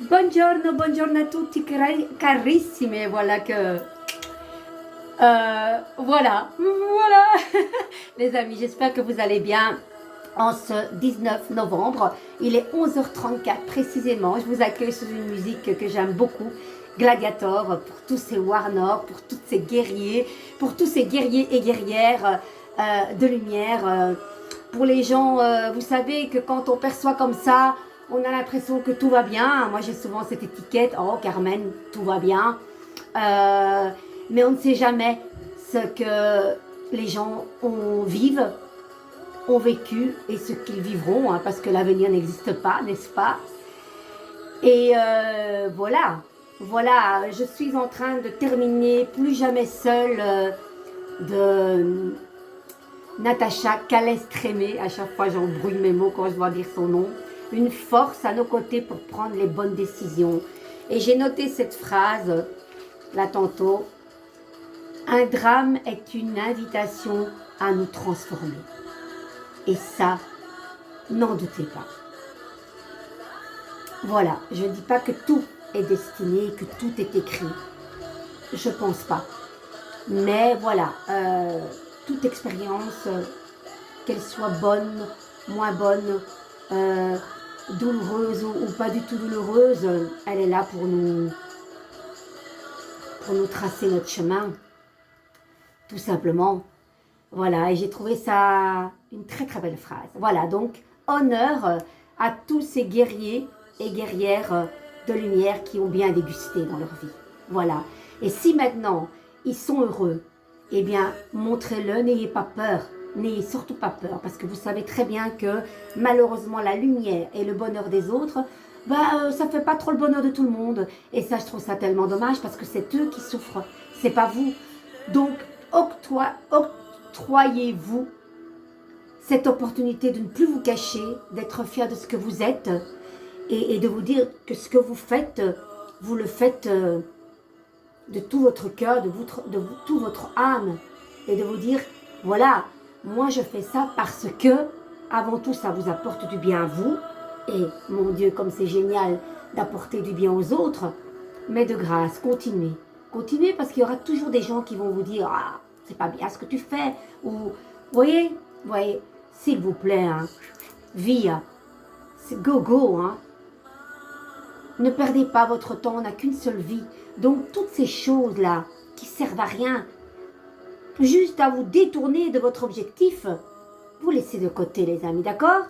Buongiorno, buongiorno a tutti carissimi, voilà que... voilà, les amis, j'espère que vous allez bien en ce 19 novembre. Il est 11h34 précisément, je vous accueille sur une musique que j'aime beaucoup, Gladiator, pour tous ces Warnor, pour tous ces guerriers, pour tous ces guerriers et guerrières de lumière, pour les gens, vous savez que quand on perçoit comme ça, on a l'impression que tout va bien. Moi, j'ai souvent cette étiquette, oh Carmen, tout va bien. Mais on ne sait jamais ce que les gens vivent, ont vécu et ce qu'ils vivront, hein, parce que l'avenir n'existe pas, n'est-ce pas? Et voilà, je suis en train de terminer Plus jamais seule de Natacha Calestrémé. À chaque fois, j'embrouille mes mots quand je dois dire son nom. Une force à nos côtés pour prendre les bonnes décisions. Et j'ai noté cette phrase, là tantôt. Un drame est une invitation à nous transformer. Et ça, n'en doutez pas. Voilà, je ne dis pas que tout est destiné, que tout est écrit. Je ne pense pas. Mais voilà, toute expérience, qu'elle soit bonne, moins bonne, douloureuse ou pas du tout douloureuse, elle est là pour nous tracer notre chemin, tout simplement. Voilà, et j'ai trouvé ça une très très belle phrase. Voilà, donc honneur à tous ces guerriers et guerrières de lumière qui ont bien dégusté dans leur vie. Voilà, et si maintenant ils sont heureux, eh bien montrez-le, n'ayez pas peur. N'ayez surtout pas peur, parce que vous savez très bien que malheureusement la lumière et le bonheur des autres, ça ne fait pas trop le bonheur de tout le monde. Et ça, je trouve ça tellement dommage, parce que c'est eux qui souffrent, c'est pas vous. Donc, octroyez-vous cette opportunité de ne plus vous cacher, d'être fier de ce que vous êtes, et de vous dire que ce que vous faites, vous le faites de tout votre cœur, de tout votre âme, et de vous dire, voilà, moi je fais ça parce que, avant tout, ça vous apporte du bien à vous, et mon Dieu, comme c'est génial d'apporter du bien aux autres, mais de grâce, continuez. Continuez, parce qu'il y aura toujours des gens qui vont vous dire, ah, c'est pas bien ce que tu fais, ou, voyez, s'il vous plaît, hein, vie, c'est go, hein. Ne perdez pas votre temps, on n'a qu'une seule vie. Donc toutes ces choses-là qui servent à rien, juste à vous détourner de votre objectif, vous laissez de côté, les amis, d'accord?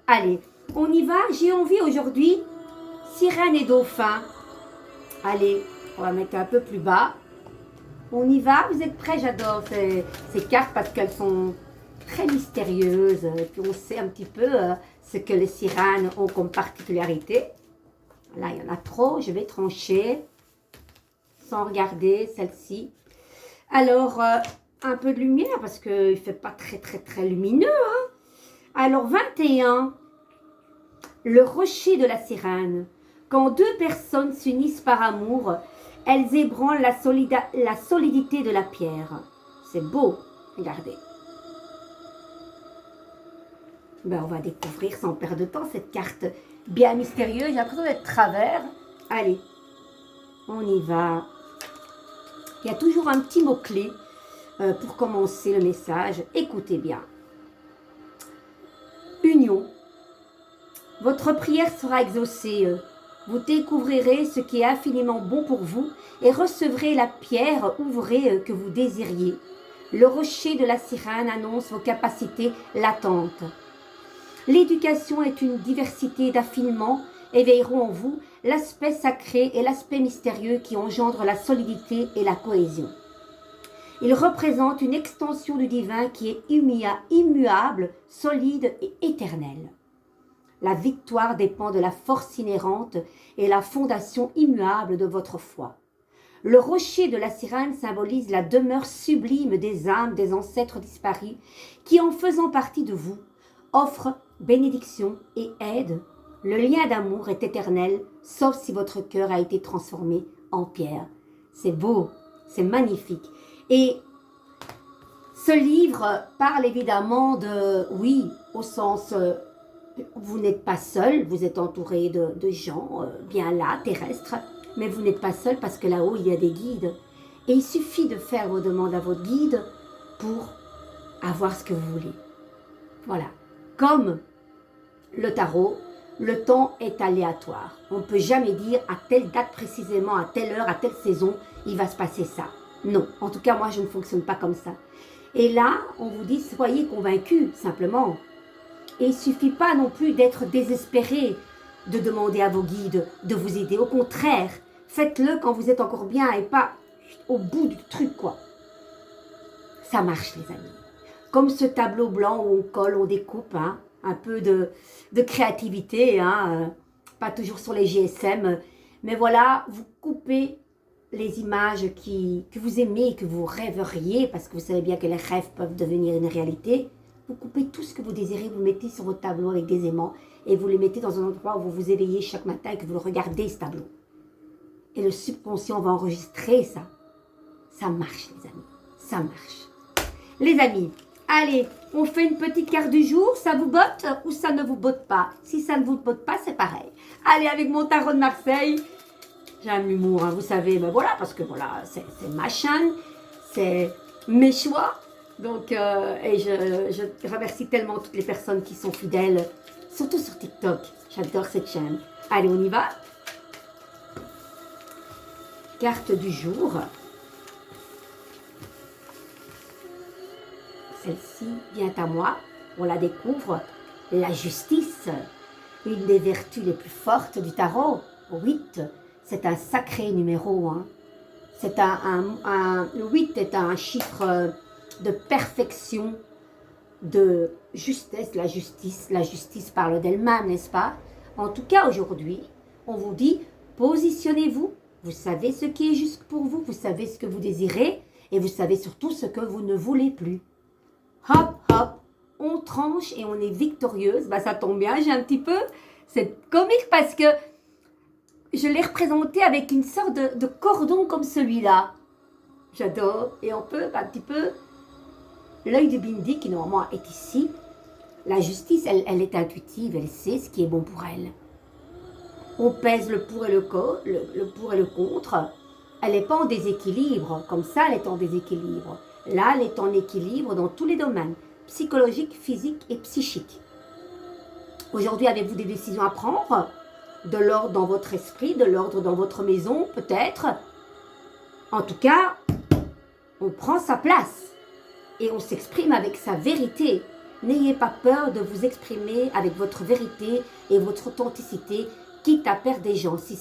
Allez, on y va. J'ai envie aujourd'hui, sirène et dauphin. Allez, on va mettre un peu plus bas. On y va, vous êtes prêts? J'adore ces cartes parce qu'elles sont très mystérieuses. Et puis on sait un petit peu ce que les sirènes ont comme particularité. Là, il y en a trop, je vais trancher sans regarder celle-ci. Alors, un peu de lumière parce qu'il ne fait pas très lumineux. Hein. Alors, 21, le rocher de la sirène. Quand deux personnes s'unissent par amour, elles ébranlent la solidité de la pierre. C'est beau, regardez. On va découvrir sans perdre de temps cette carte bien mystérieuse. J'ai l'impression d'être travers. Allez, on y va. Il y a toujours un petit mot-clé pour commencer le message. Écoutez bien. Union. Votre prière sera exaucée. Vous découvrirez ce qui est infiniment bon pour vous et recevrez la pierre ouvrée que vous désiriez. Le rocher de la sirène annonce vos capacités latentes. L'éducation est une diversité d'affinements, éveilleront en vous l'aspect sacré et l'aspect mystérieux qui engendrent la solidité et la cohésion. Il représente une extension du divin qui est immuable, solide et éternel. La victoire dépend de la force inhérente et la fondation immuable de votre foi. Le rocher de la sirène symbolise la demeure sublime des âmes des ancêtres disparus qui, en faisant partie de vous, offrent bénédiction et aide. Le lien d'amour est éternel, sauf si votre cœur a été transformé en pierre. C'est beau, c'est magnifique. Et ce livre parle évidemment de, oui, au sens vous n'êtes pas seul, vous êtes entouré de gens bien là, terrestres, mais vous n'êtes pas seul parce que là-haut, il y a des guides. Et il suffit de faire vos demandes à votre guide pour avoir ce que vous voulez. Voilà. Comme le tarot, le temps est aléatoire. On ne peut jamais dire à telle date précisément, à telle heure, à telle saison, il va se passer ça. Non, en tout cas, moi, je ne fonctionne pas comme ça. Et là, on vous dit, soyez convaincus, simplement. Et il ne suffit pas non plus d'être désespéré, de demander à vos guides de vous aider. Au contraire, faites-le quand vous êtes encore bien et pas au bout du truc, quoi. Ça marche, les amis. Comme ce tableau blanc où on colle, on découpe, hein, un peu de créativité, hein, pas toujours sur les GSM, mais voilà, vous coupez les images que vous aimez, que vous rêveriez, parce que vous savez bien que les rêves peuvent devenir une réalité. Vous coupez tout ce que vous désirez, vous mettez sur votre tableau avec des aimants et vous les mettez dans un endroit où vous vous éveillez chaque matin et que vous le regardez, ce tableau. Et le subconscient va enregistrer ça. Ça marche, les amis. Ça marche. Les amis, allez, on fait une petite carte du jour. Ça vous botte ou ça ne vous botte pas? Si ça ne vous botte pas, c'est pareil. Allez, avec mon tarot de Marseille. J'ai un humour, hein, vous savez, ben voilà, parce que voilà, c'est ma chaîne, c'est mes choix. Donc, et je remercie tellement toutes les personnes qui sont fidèles, surtout sur TikTok. J'adore cette chaîne. Allez, on y va. Carte du jour. Celle-ci vient à moi. On la découvre. La justice. Une des vertus les plus fortes du tarot. 8. C'est un sacré numéro. Hein. Le 8 est un chiffre de perfection, de justesse, la justice parle d'elle-même, n'est-ce pas? En tout cas, aujourd'hui, on vous dit, positionnez-vous, vous savez ce qui est juste pour vous, vous savez ce que vous désirez, et vous savez surtout ce que vous ne voulez plus. Hop, hop, on tranche et on est victorieuse. Bah, ça tombe bien, j'ai un petit peu, c'est comique parce que je l'ai représenté avec une sorte de cordon comme celui-là. J'adore, et on peut un petit peu... L'œil de Bindi, qui normalement est ici, la justice, elle est intuitive, elle sait ce qui est bon pour elle. On pèse le pour et le pour et le contre. Elle n'est pas en déséquilibre, comme ça elle est en déséquilibre. Là, elle est en équilibre dans tous les domaines, psychologique, physique et psychique. Aujourd'hui, avez-vous des décisions à prendre? De l'ordre dans votre esprit, de l'ordre dans votre maison, peut-être. En tout cas, on prend sa place. Et on s'exprime avec sa vérité. N'ayez pas peur de vous exprimer avec votre vérité et votre authenticité, quitte à perdre des gens. Si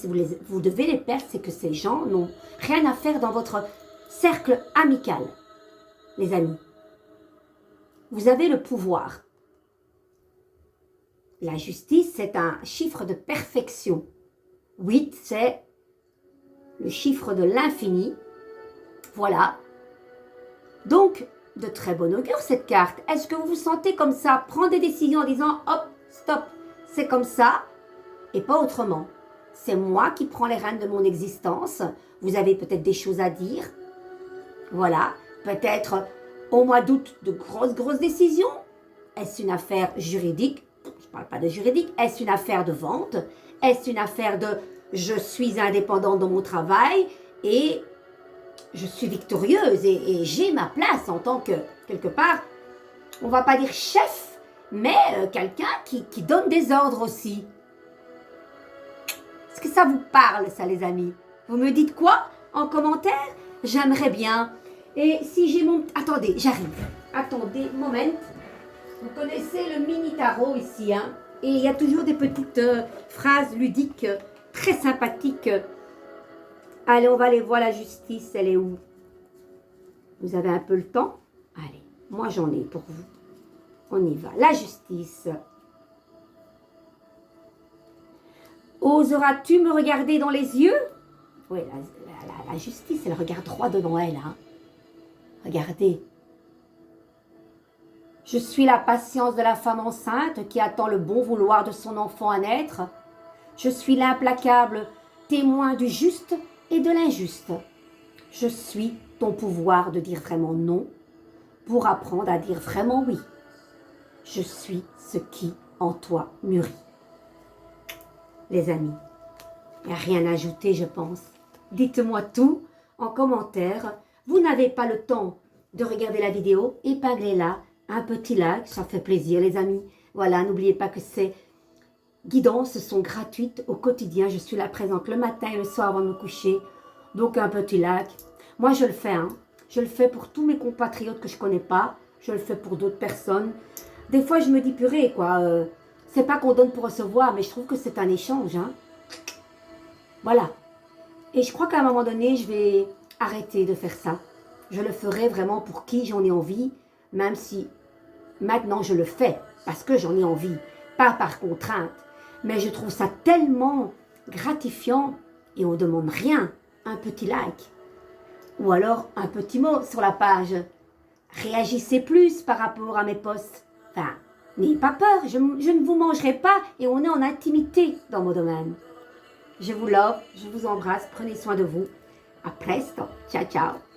vous devez les perdre, c'est que ces gens n'ont rien à faire dans votre cercle amical. Les amis, vous avez le pouvoir. La justice, c'est un chiffre de perfection. 8, c'est le chiffre de l'infini. Voilà. Donc, de très bon augure cette carte. Est-ce que vous vous sentez comme ça, prendre des décisions en disant hop, stop, c'est comme ça et pas autrement. C'est moi qui prends les rênes de mon existence. Vous avez peut-être des choses à dire. Voilà, peut-être au mois d'août de grosses décisions. Est-ce une affaire juridique? Je ne parle pas de juridique. Est-ce une affaire de vente? Est-ce une affaire de je suis indépendante dans mon travail et je suis victorieuse et j'ai ma place en tant que, quelque part, on ne va pas dire chef, mais quelqu'un qui donne des ordres aussi. Est-ce que ça vous parle, ça, les amis? Vous me dites quoi en commentaire? J'aimerais bien. Et si j'ai mon... Attendez, j'arrive. Attendez, moment. Vous connaissez le mini tarot ici, hein? Et il y a toujours des petites phrases ludiques très sympathiques. Allez, on va aller voir la justice. Elle est où? Vous avez un peu le temps? Allez, moi j'en ai pour vous. On y va. La justice. Oseras-tu me regarder dans les yeux? Oui, la justice, elle regarde droit devant elle. Hein. Regardez. Je suis la patience de la femme enceinte qui attend le bon vouloir de son enfant à naître. Je suis l'implacable témoin du juste et de l'injuste. Je suis ton pouvoir de dire vraiment non pour apprendre à dire vraiment oui. Je suis ce qui en toi mûrit. Les amis, il n'y a rien à ajouter, je pense. Dites-moi tout en commentaire. Vous n'avez pas le temps de regarder la vidéo, épinglez-la, un petit like, ça fait plaisir les amis. Voilà, n'oubliez pas que ces guidances sont gratuites au quotidien. Je suis là présente le matin et le soir avant de me coucher. Donc un petit like. Moi je le fais, hein. Je le fais pour tous mes compatriotes que je ne connais pas. Je le fais pour d'autres personnes. Des fois je me dis purée quoi. C'est pas qu'on donne pour recevoir, mais je trouve que c'est un échange. Hein. Voilà. Et je crois qu'à un moment donné, je vais arrêter de faire ça. Je le ferai vraiment pour qui j'en ai envie, même si maintenant je le fais parce que j'en ai envie, pas par contrainte. Mais je trouve ça tellement gratifiant et on ne demande rien, un petit like. Ou alors un petit mot sur la page. Réagissez plus par rapport à mes posts. Enfin, n'ayez pas peur, je ne vous mangerai pas et on est en intimité dans mon domaine. Je vous love, je vous embrasse, prenez soin de vous. À presto, ciao ciao.